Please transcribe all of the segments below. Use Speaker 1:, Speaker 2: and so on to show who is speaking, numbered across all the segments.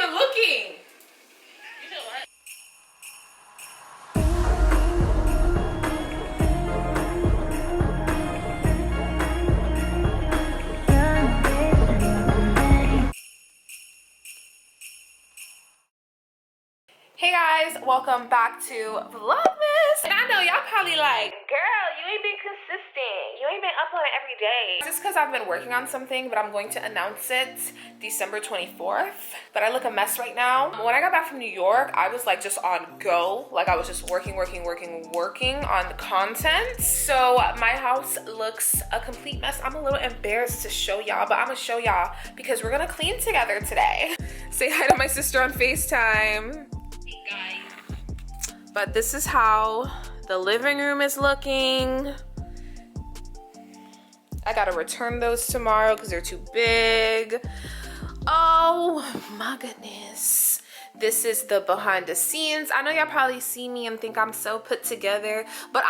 Speaker 1: even looking.
Speaker 2: You know what?
Speaker 1: Hey guys, welcome back to Vlogmas. And I know y'all probably like, girl, you ain't been consistent. You ain't been uploading every day. Just because I've been working on something, but I'm going to announce it December 24th. But I look a mess right now. When I got back from New York, I was like just on go. Like I was just working on the content. So my house looks a complete mess. I'm a little embarrassed to show y'all, but I'm gonna show y'all because we're gonna clean together today. Say hi to my sister on FaceTime. But this is how the living room is looking. I gotta return those tomorrow because they're too big. Oh my goodness. This is the behind the scenes. I know y'all probably see me and think I'm so put together, but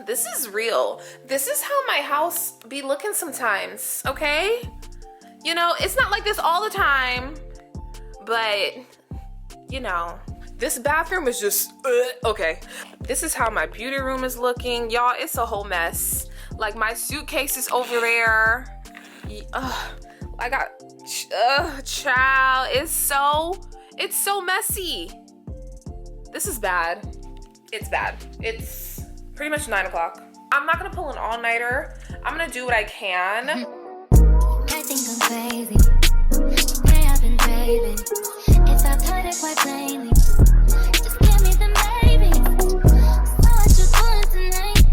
Speaker 1: this is real. This is how my house be looking sometimes, okay? You know, it's not like this all the time, but you know. This bathroom is just, okay. This is how my beauty room is looking. Y'all, it's a whole mess. Like my suitcase is over there. I got, child, it's so messy. This is bad. It's bad. It's pretty much 9 o'clock. I'm not gonna pull an all-nighter. I'm gonna do what I can.
Speaker 3: I think I'm crazy. Hey, I've been craving. If I put it quite plainly, just give me the baby. So what you doing tonight?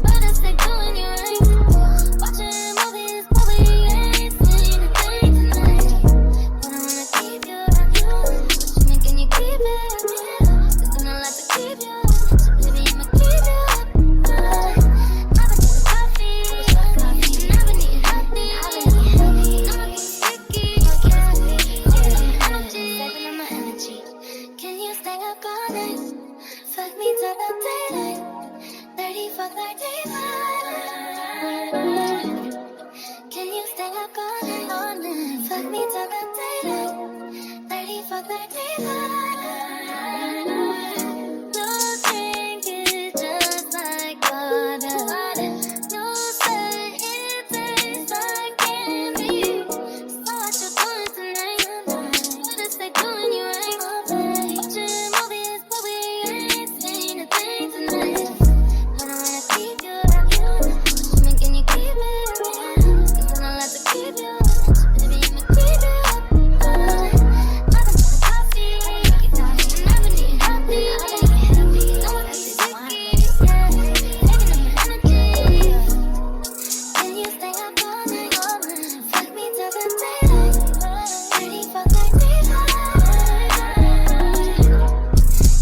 Speaker 3: What is they doing you right? Watching movies, but we ain't seen a thing tonight. But I wanna keep you around you. What you mean, can you keep it? Cause I'm not like to keep you. So baby, I'ma keep you up. I've been getting coffee, and I've been eating healthy. I'ma keep sticky, energy. Can you stay up all night? Fuck me till the daylight. 30 for 35. Can you stay up all night? Fuck me till the daylight. 30 for 35. No drink it just like water. No sweat, it tastes like candy. So what you doing tonight? What is they doing you right? Watching movies, but we ain't seen a thing tonight. But I wanna keep you around you. What you mean, can you keep it? Cause I'm not like to keep you. So baby, I'ma keep you up. I've been drinking coffee, and I've been eating healthy. No one can be sticky, yeah. Taking up my energy. Can you stay up all night? Fuck me till the daylight. 30 for 35.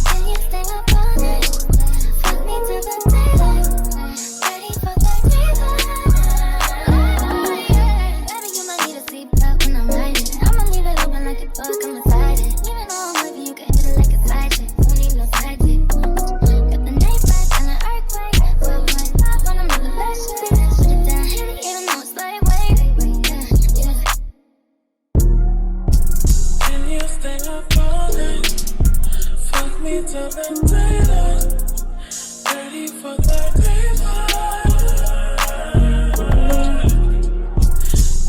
Speaker 3: Can you stay up all night? Fuck me till the daylight. 30 for 35. Baby, you might need a seatbelt when I'm riding. I'ma leave it open like a book, I'm inside it. Even though I'm with you, you can hit it like a side chick. Don't need no side chick. Got the name back and an earthquake. Put my top on, I'm the best shit. Put it down, hit it, even though it's lightweight. Yeah.
Speaker 4: Can you stay up all night? Fuck me till the daylight. 30 for 35.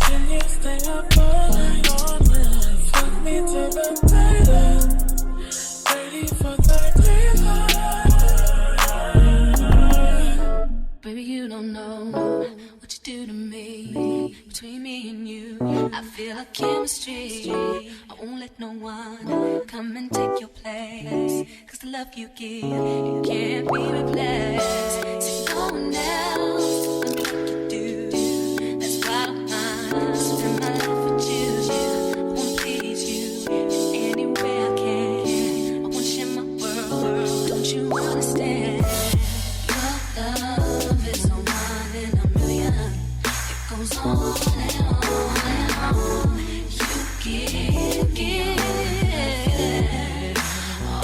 Speaker 4: Can you stay up all night? Fuck me till the daylight. 30 for 35.
Speaker 3: Baby, you don't know what you do to me. Between me and you, I feel a chemistry. I won't let no one come and take your place. Cause the love you give, it can't be replaced. See, no one else can do like you do. That's why I spend my life with you. I wanna please you in any way I can. I wanna share my world, don't you understand? Your love is a one in a million. It goes on and on and on. You give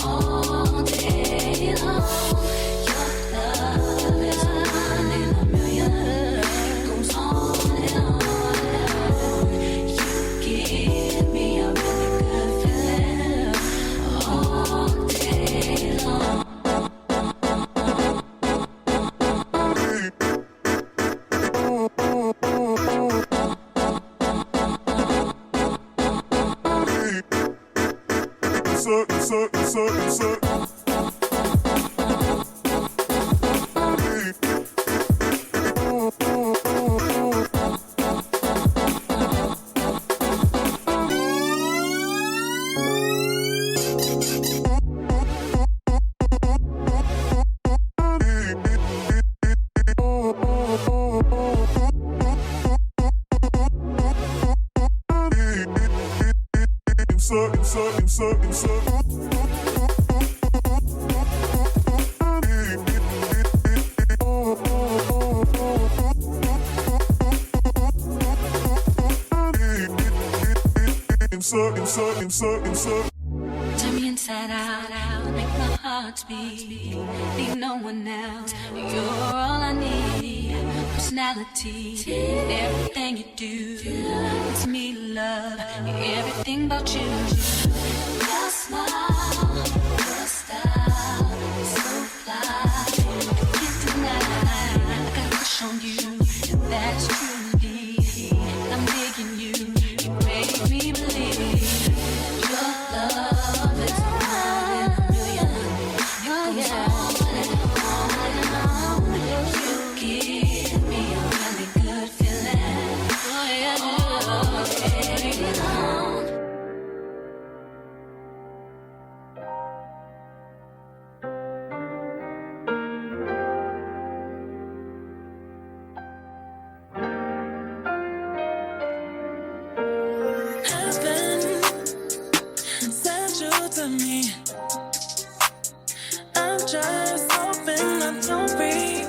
Speaker 3: all day long. Your love is a one in a million. Turn me inside out, make my heart beat. Need no one else, you're all I need. Personality, everything you do, it's me love, everything about you. Your smile, your style, so fly, can't deny. I got a crush on you, that's truly, I'm digging you, you make me believe. Love is one in a million. You give me a really good feeling. Oh yeah,
Speaker 4: Has been central to me. I'm just hoping I don't repeat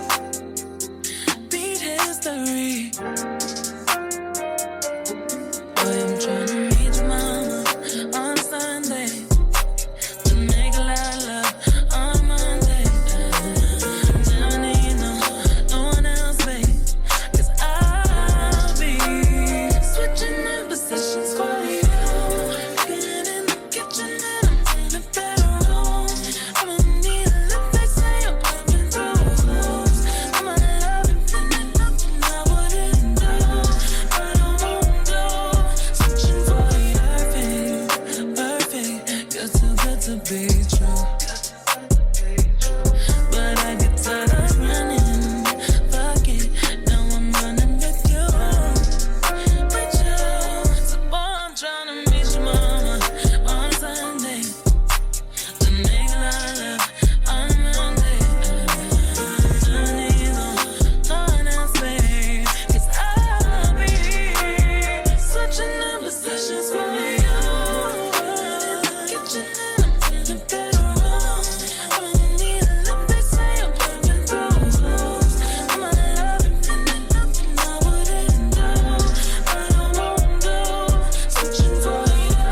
Speaker 4: history. Boy, I'm trying to meet your mama on Sunday to make a lot of love on Monday. Never need no one else, babe, 'cause I'll be switching in positions for you. Getting in the kitchen and I'm in the bedroom. I'ma need a lip, they say I'm coming through. I'ma love it, and there's nothing I wouldn't do, but I won't do. Switching for you, perfect, perfect. You're too good to be true. But I get tired of running. Fuck it, now I'm running with you. With you. So boy, I'm trying to meet your mama on Sunday to make a lot of love on Monday. I need no one else, babe, 'cause I'll be switching in positions for you. In the kitchen and I'm in the bedroom. I'ma need a lip, they say I'm coming through. I'ma love it, and there's nothing I wouldn't do, but I won't do. Switching for you.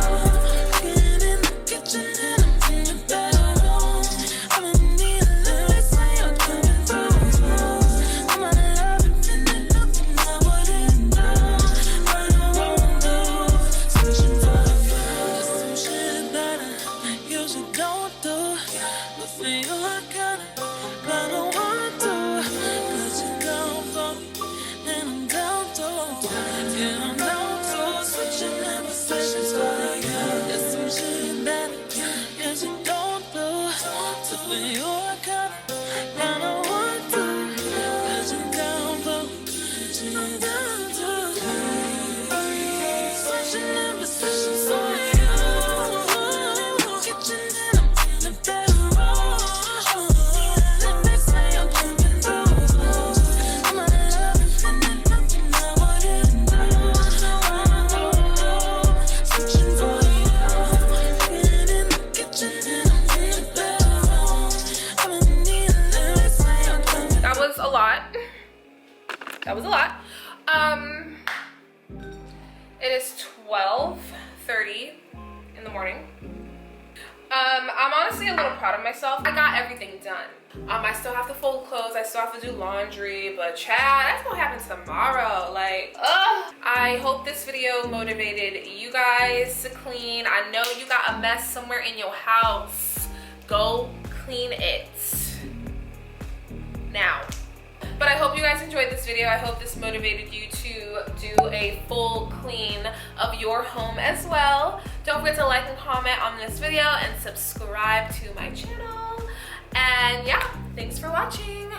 Speaker 4: Getting in the kitchen and I'm in the bedroom. I'ma need a lip, they say I'm coming through. I'ma love it, and there's nothing I wouldn't do, but I won't do. Switching for you. There's some shit that I usually don't do, but for you I kinda want to. 'Cause you're down for me, and I'm down to. Yeah, I'm down to. Switching in positions for you. There's some shit that I usually don't do, so for you I kinda want to. 'Cause you're down for me, and I'm down to. Switching in positions for you. Kitchen and I'm in the bedroom. Let me say I'm coming through. I'ma love it, and there's nothing I wouldn't do. Switching for you. Getting in the kitchen and I'm in the bedroom. I'ma need a little, say I'm coming.
Speaker 1: That was a lot. That was a lot. It is 12:30 in the morning. I'm honestly a little proud of myself. I got everything done. I still have to fold clothes, I still have to do laundry, but Chad, that's gonna happen tomorrow. Like, ugh. I hope this video motivated you guys to clean. I know you got a mess somewhere in your house. Go clean it now. But I hope you guys enjoyed this video. I hope this motivated you to do a full clean of your home as well. Don't forget to like and comment on this video and subscribe to my channel. And yeah, thanks for watching.